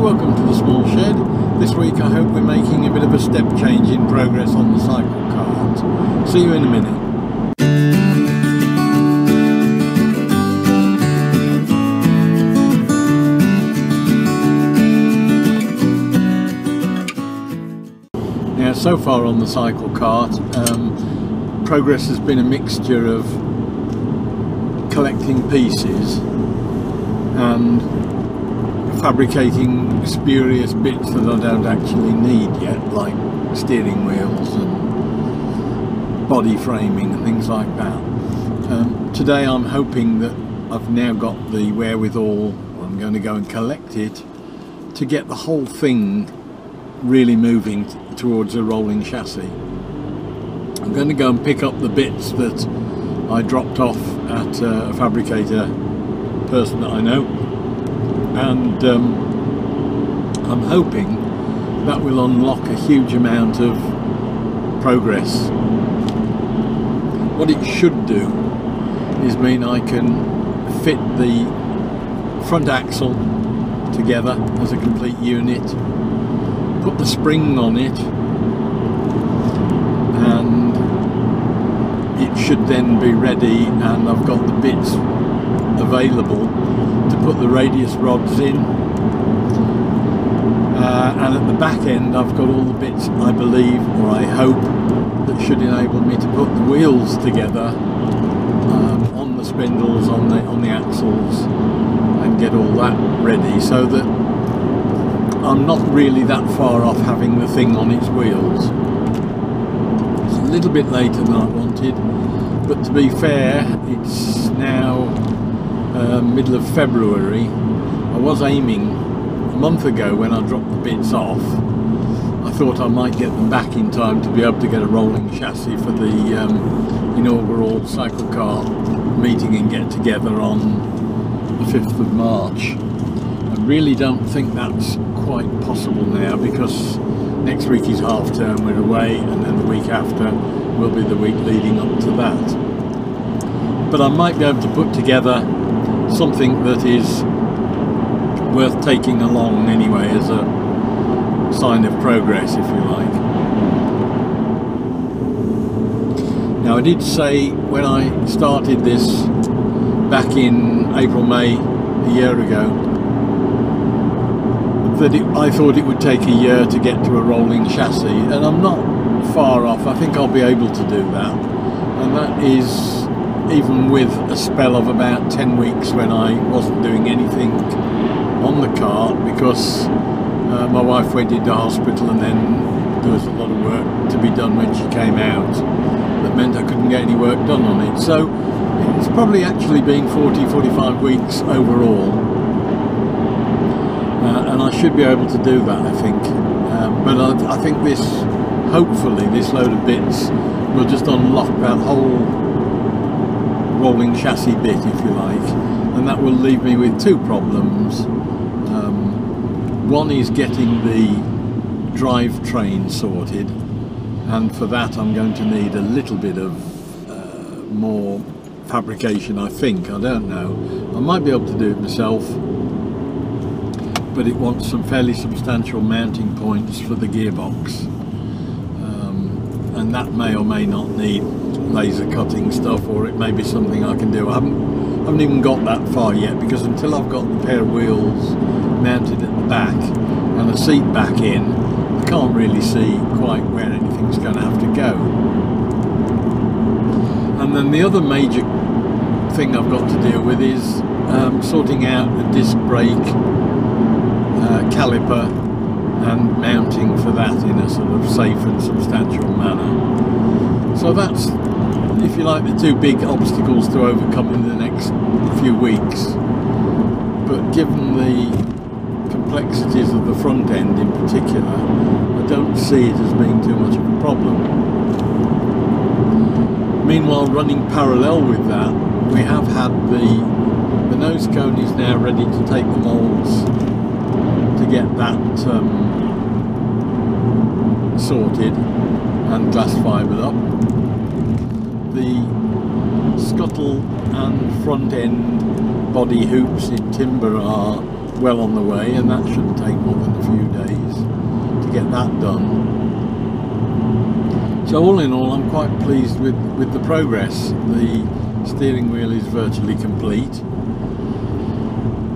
welcome to the small shed. This week I hope we're making a bit of a step change in progress on the Cyclekart. See you in a minute. Now, so far on the Cyclekart, progress has been a mixture of collecting pieces and fabricating spurious bits that I don't actually need yet, like steering wheels and body framing and things like that. Today I'm hoping that I've now got the wherewithal, I'm going to go and collect it, to get the whole thing really moving towards a rolling chassis. I'm going to go and pick up the bits that I dropped off at a fabricator person that I know, and I'm hoping that will unlock a huge amount of progress. What it should do is mean I can fit the front axle together as a complete unit, put the spring on it, and it should then be ready, and I've got the bits available to put the radius rods in, and at the back end I've got all the bits, I believe, or I hope, that should enable me to put the wheels together on the spindles, on the axles, and get all that ready, so that I'm not really that far off having the thing on its wheels. It's a little bit later than I wanted, but to be fair, it's now middle of February. I was aiming a month ago, when I dropped the bits off, I thought I might get them back in time to be able to get a rolling chassis for the inaugural Cyclekart meeting and get together on the 5th of March. I really don't think that's quite possible now, because next week is half term, we're away, and then the week after will be the week leading up to that. But I might be able to put together something that is worth taking along anyway, as a sign of progress, if you like. Now, I did say when I started this back in April, May a year ago, that I thought it would take a year to get to a rolling chassis, and I'm not far off. I think I'll be able to do that, and that is even with a spell of about 10 weeks when I wasn't doing anything on the cart, because my wife went into hospital, and then there was a lot of work to be done when she came out that meant I couldn't get any work done on it. So it's probably actually been 40-45 weeks overall, and I should be able to do that, I think. But I think this, hopefully this load of bits will just unlock that whole rolling chassis bit, if you like, and that will leave me with two problems. One is getting the drivetrain sorted, and for that I'm going to need a little bit of more fabrication, I think. I don't know, I might be able to do it myself, but it wants some fairly substantial mounting points for the gearbox, and that may or may not need laser cutting stuff, or it may be something I can do. I haven't even got that far yet, because until I've got the pair of wheels mounted at the back and a seat back in, I can't really see quite where anything's going to have to go. And then the other major thing I've got to deal with is sorting out the disc brake caliper and mounting for that in a sort of safe and substantial manner. So that's, if you like, the two big obstacles to overcome in the next few weeks. But given the complexities of the front end in particular, I don't see it as being too much of a problem. Meanwhile, running parallel with that, we have had the nose cone is now ready to take the moulds to get that sorted and glass fibered up. The scuttle and front end body hoops in timber are well on the way, and that shouldn't take more than a few days to get that done. So all in all, I'm quite pleased with the progress. The steering wheel is virtually complete,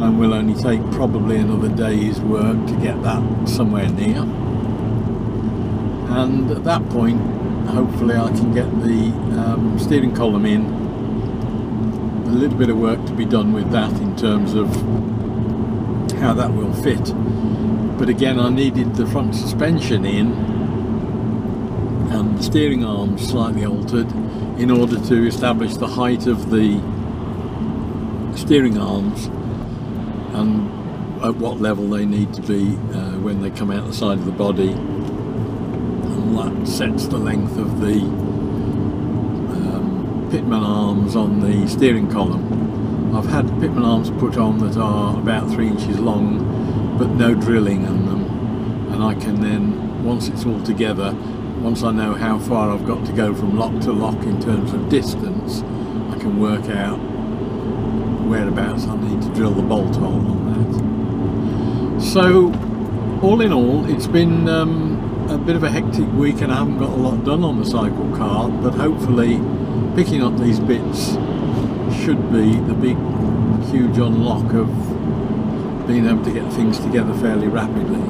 and will only take probably another day's work to get that somewhere near. And at that point, hopefully I can get the steering column in. A little bit of work to be done with that in terms of how that will fit. But again, I needed the front suspension in and the steering arms slightly altered in order to establish the height of the steering arms and at what level they need to be when they come out the side of the body, and that sets the length of the pitman arms on the steering column. I've had pitman arms put on that are about 3 inches long but no drilling in them, and I can then, once it's all together, once I know how far I've got to go from lock to lock in terms of distance, I can work out whereabouts I need to drill the bolt hole on that. So all in all, it's been a bit of a hectic week and I haven't got a lot done on the Cyclekart, but hopefully picking up these bits should be the big huge unlock of being able to get things together fairly rapidly.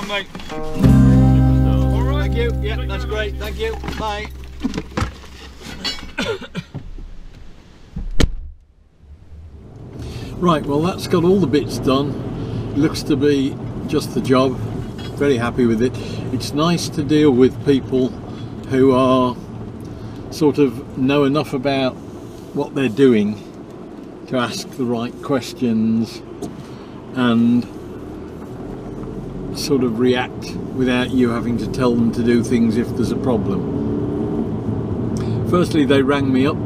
Mate. All right. Thank you. Yeah, that's great. Thank you. Bye. Right, well that's got all the bits done. Looks to be just the job. Very happy with it. It's nice to deal with people who are sort of know enough about what they're doing to ask the right questions and sort of react without you having to tell them to do things if there's a problem. Firstly, they rang me up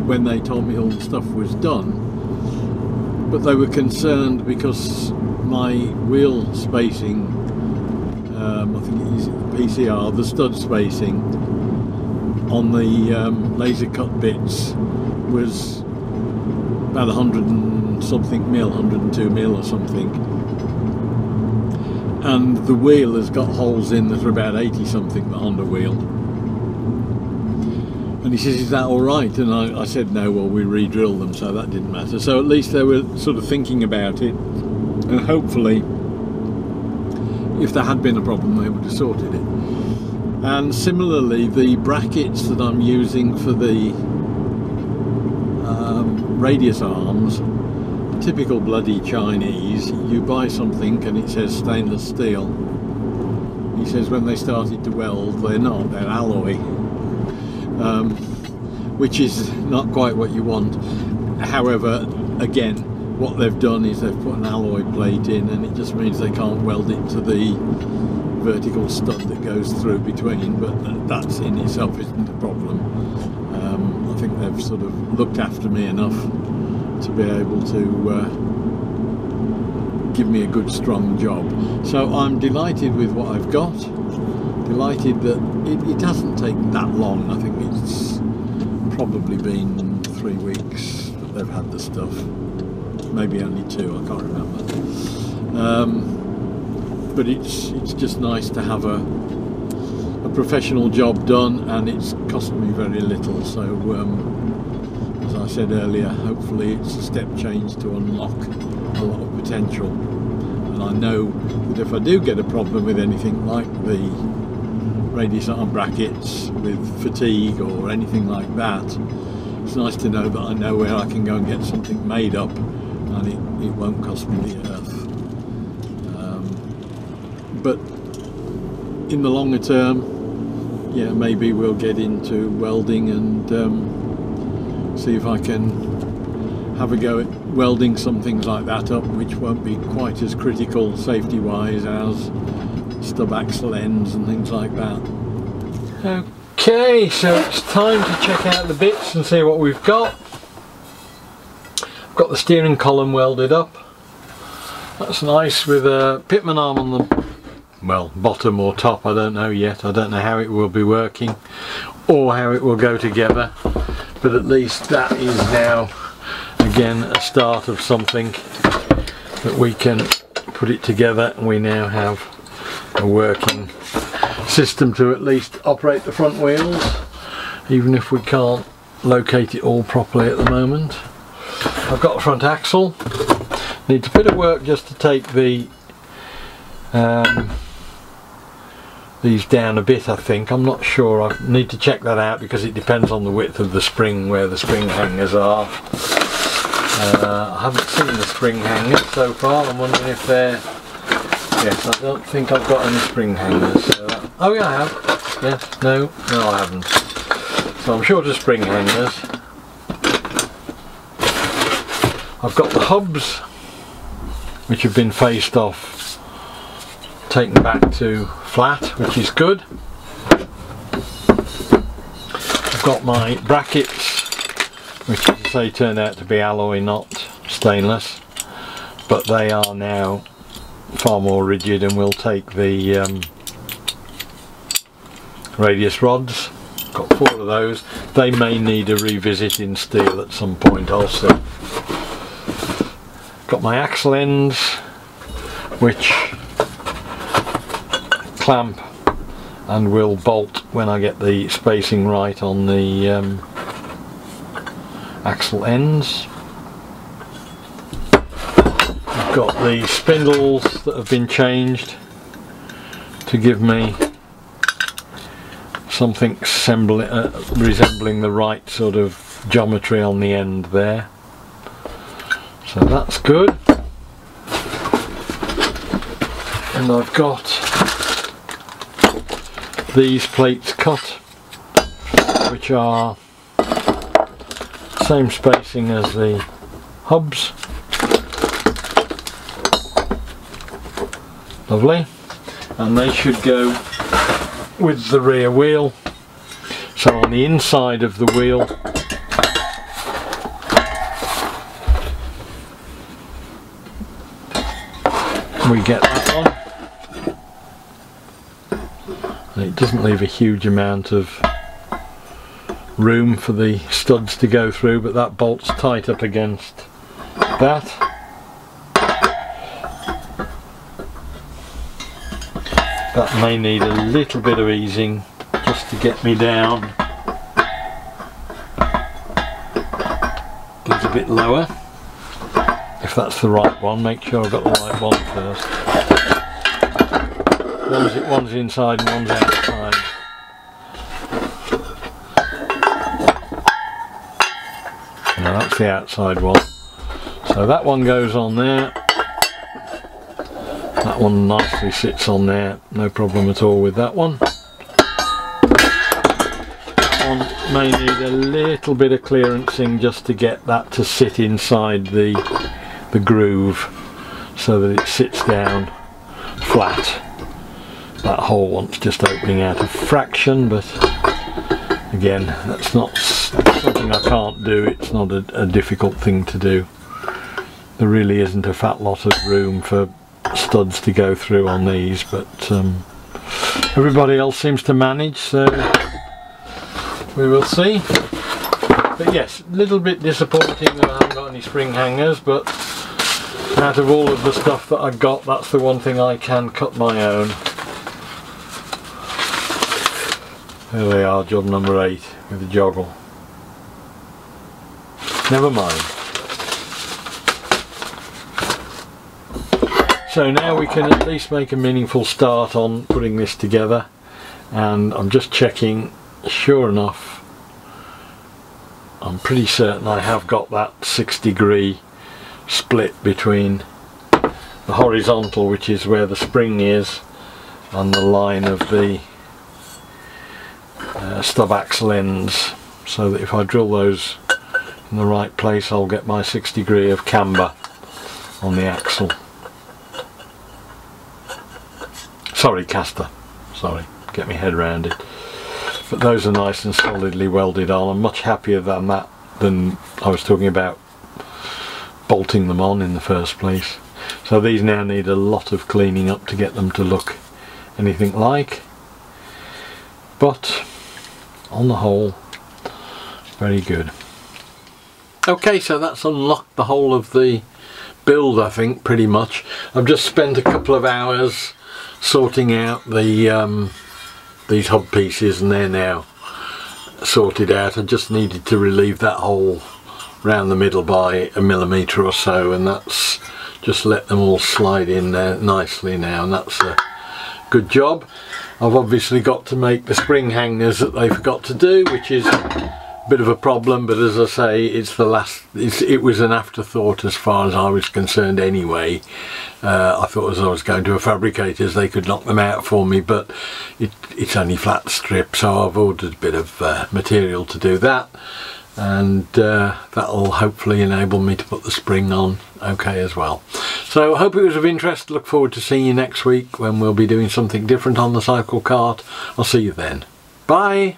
when they told me all the stuff was done, but they were concerned because my wheel spacing, I think it is the PCR, the stud spacing on the laser cut bits was about 100 and something mil, 102 mil or something. And the wheel has got holes in that are about 80 something, the Honda wheel. And he says, is that alright? And I said no, well we re-drilled them, so that didn't matter. So at least they were sort of thinking about it, and hopefully if there had been a problem they would have sorted it. And similarly, the brackets that I'm using for the radius arms, typical bloody Chinese. You buy something and it says stainless steel. He says when they started to weld, they're not, they're alloy, which is not quite what you want. However, again, what they've done is they've put an alloy plate in, and it just means they can't weld it to the vertical stud that goes through between, but that's in itself isn't a problem. I think they've sort of looked after me enough to be able to give me a good strong job. So I'm delighted with what I've got, delighted that it hasn't taken that long. I think it's probably been 3 weeks that they've had the stuff, maybe only 2, I can't remember. But it's just nice to have a professional job done, and it's cost me very little. So as I said earlier, hopefully it's a step change to unlock a lot of potential. And I know that if I do get a problem with anything like the radius arm brackets with fatigue or anything like that, it's nice to know that I know where I can go and get something made up, and it won't cost me the earth. But in the longer term, yeah, maybe we'll get into welding and see if I can have a go at welding some things like that up, which won't be quite as critical safety wise as stub axle ends and things like that. Okay, so it's time to check out the bits and see what we've got. I've got the steering column welded up. That's nice, with a pitman arm on the bottom or top, I don't know yet. I don't know how it will be working or how it will go together, but at least that is now again a start of something that we can put it together, and we now have a working system to at least operate the front wheels, even if we can't locate it all properly at the moment. I've got the front axle. Needs a bit of work just to take the these down a bit, I think. I'm not sure, I need to check that out because it depends on the width of the spring, where the spring hangers are. I haven't seen the spring hangers so far. I'm wondering if they're... Yes, I don't think I've got any spring hangers. So oh yeah, I have. Yes, no, I haven't. So I'm short of spring hangers. I've got the hubs, which have been faced off, taken back to flat, which is good. I've got my brackets, which as I say turned out to be alloy, not stainless, but they are now far more rigid and will take the radius rods. Got 4 of those. They may need a revisit in steel at some point also. Got my axle ends, which clamp and will bolt when I get the spacing right on the axle ends. I've got the spindles that have been changed to give me something resembling the right sort of geometry on the end there. So that's good. And I've got these plates cut, which are same spacing as the hubs. Lovely. And they should go with the rear wheel. So on the inside of the wheel we get that one. And it doesn't leave a huge amount of room for the studs to go through, but that bolts tight up against that. That may need a little bit of easing just to get me down. It's a bit lower. If that's the right one, make sure I've got the right one first. One's inside and one's outside. Now that's the outside one. So that one goes on there. That one nicely sits on there, no problem at all with that one. That one may need a little bit of clearancing just to get that to sit inside the the groove so that it sits down flat. That hole wants just opening out a fraction, but again, that's not something I can't do. It's not a difficult thing to do. There really isn't a fat lot of room for studs to go through on these, but everybody else seems to manage, so we will see. But yes, a little bit disappointing that I haven't got any spring hangers, but out of all of the stuff that I've got, that's the one thing I can cut my own. There they are, job number 8 with the joggle. Never mind. So now we can at least make a meaningful start on putting this together, and I'm just checking, sure enough, I'm pretty certain I have got that 6-degree split between the horizontal, which is where the spring is, and the line of the stub axle ends, so that if I drill those in the right place I'll get my 6-degree of camber on the axle. Sorry, caster. Sorry, get my head around it. But those are nice and solidly welded on. I'm much happier than that than I was talking about bolting them on in the first place. So these now need a lot of cleaning up to get them to look anything like. But on the whole, very good. Okay, so that's unlocked the whole of the build, I think, pretty much. I've just spent a couple of hours sorting out the these hub pieces, and they're now sorted out. I just needed to relieve that hole round the middle by 1 millimetre or so, and that's just let them all slide in there nicely now, and that's a good job. I've obviously got to make the spring hangers that they forgot to do, which is a bit of a problem, but as I say, it's the last. It was an afterthought as far as I was concerned anyway. I thought as I was going to a fabricator's they could knock them out for me, but it's only flat strip, so I've ordered a bit of material to do that, and that'll hopefully enable me to put the spring on okay as well. So I hope it was of interest. Look forward to seeing you next week when we'll be doing something different on the Cyclekart. I'll see you then. Bye!